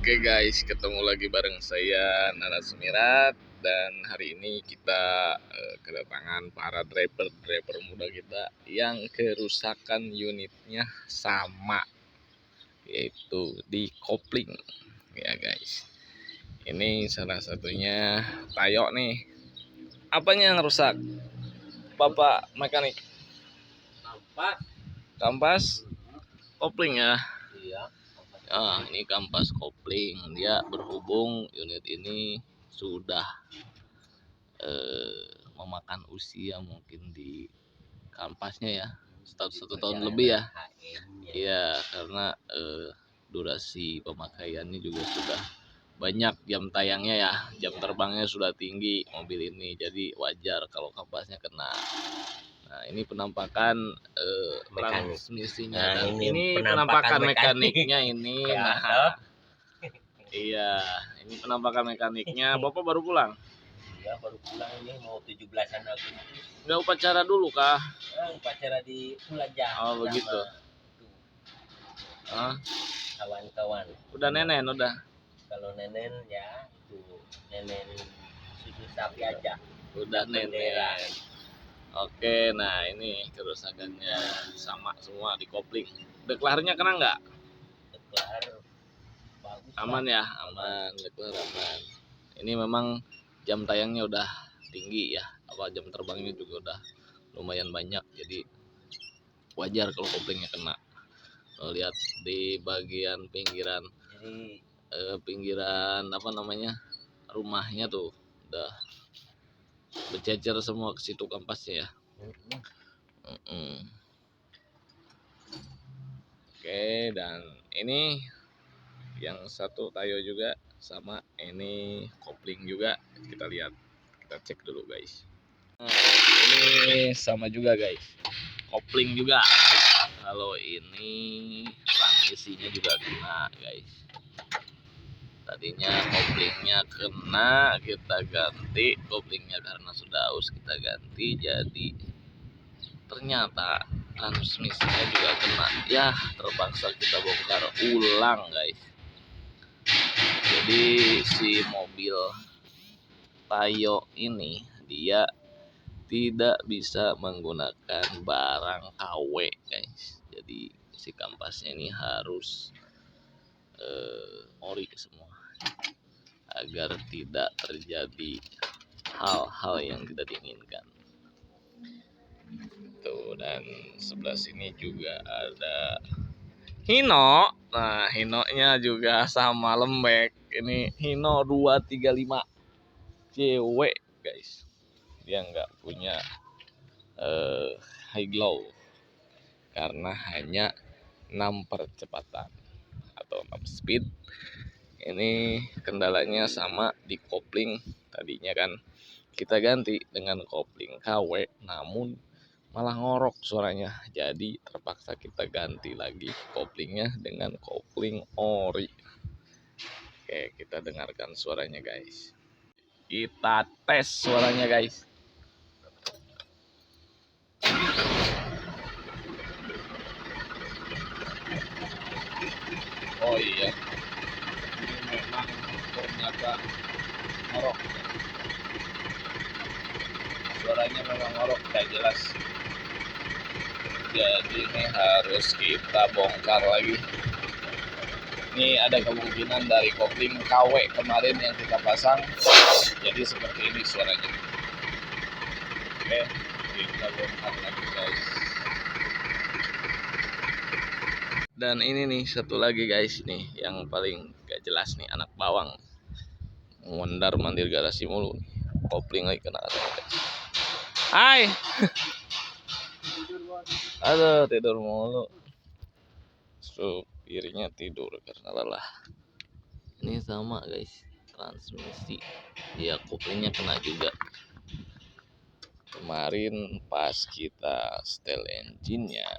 Oke guys, ketemu lagi bareng saya Nana Sumirat. Dan hari ini kita kedatangan para driver muda kita yang kerusakan unitnya sama, yaitu di kopling ya guys. Ini salah satunya Tayo nih. Apanya yang rusak, Bapak mekanik? Kampas kopling ya. Iya. Ini kampas kopling. Dia berhubung unit ini sudah memakan usia mungkin di kampasnya ya, satu tahun lebih ya. Iya, karena durasi pemakaiannya juga sudah banyak, jam tayangnya ya, jam terbangnya sudah tinggi mobil ini, jadi wajar kalau kampasnya kena. Nah, ini penampakan transmisinya. Nah, dan ini penampakan mekaniknya ini. Ya, Nah, iya, ini penampakan mekaniknya. Bapak baru pulang? Iya, baru pulang ini mau 17-an Agustus. Nggak upacara dulu kah? Upacara di Pulaja. Oh begitu. Kawan-kawan. Udah nenen udah. Kalau nenen ya itu nenen susu sapi aja. Udah nenen. Oke, nah ini kerusakannya sama semua di kopling. Deklarnya kena nggak? Deklar bagus. Aman ya, aman. Deklar aman. Ini memang jam tayangnya udah tinggi ya, jam terbangnya juga udah lumayan banyak, jadi wajar kalau koplingnya kena. Lihat di bagian pinggiran, pinggiran rumahnya tuh udah bercecer semua ke situ kampasnya ya. Oke, dan ini yang satu Tayo juga sama, ini kopling juga. Kita lihat, kita cek dulu guys. Ini sama juga guys, kopling juga. Kalau ini transmisinya juga kena guys. Tadinya koplingnya kena, kita ganti koplingnya karena sudah aus, kita ganti. Jadi ternyata transmisinya juga kena ya, terpaksa kita bongkar ulang guys. Jadi si mobil Tayo ini dia tidak bisa menggunakan barang KW guys. Jadi si kampasnya ini harus ori semua agar tidak terjadi hal-hal yang tidak diinginkan. Tuh, dan sebelah sini juga ada Hino. Nah, Hinonya juga sama lembek. Ini Hino 235 cewek guys. Dia nggak punya high glow karena hanya 6 percepatan atau 6 speed. Ini kendalanya sama di kopling. Tadinya kan kita ganti dengan kopling KW, namun malah ngorok suaranya. Jadi terpaksa kita ganti lagi koplingnya dengan kopling ori. Oke, kita dengarkan suaranya guys. Kita tes suaranya guys. Oh iya, ini memang ternyata ngorok. Suaranya memang ngorok, gak jelas. Jadi ini harus kita bongkar lagi. Ini ada kemungkinan dari kopling KW kemarin yang kita pasang, jadi seperti ini suaranya. Oke, kita bongkar lagi guys. Dan ini nih satu lagi guys, nih yang paling gak jelas nih, anak bawang mondar mandir garasi mulu. Kopling lagi kena guys. Hai. Aduh, tidur mulu. Supirnya tidur karena lelah. Ini sama guys, transmisi ya, koplingnya kena juga. Kemarin pas kita setel engine-nya,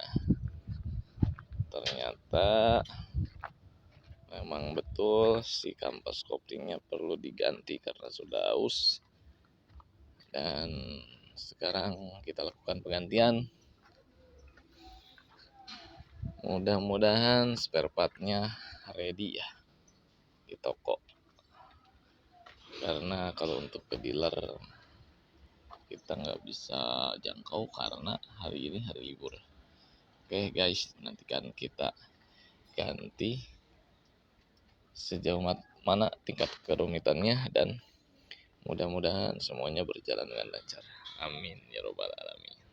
ternyata memang betul si kampas koplingnya perlu diganti karena sudah aus. Dan sekarang kita lakukan penggantian. Mudah-mudahan spare partnya ready ya. di toko. Karena kalau untuk ke dealer kita nggak bisa jangkau karena hari ini hari libur. Oke guys, nantikan kita ganti sejauh mana tingkat kerumitannya, dan mudah-mudahan semuanya berjalan dengan lancar. Amin ya robbal alamin.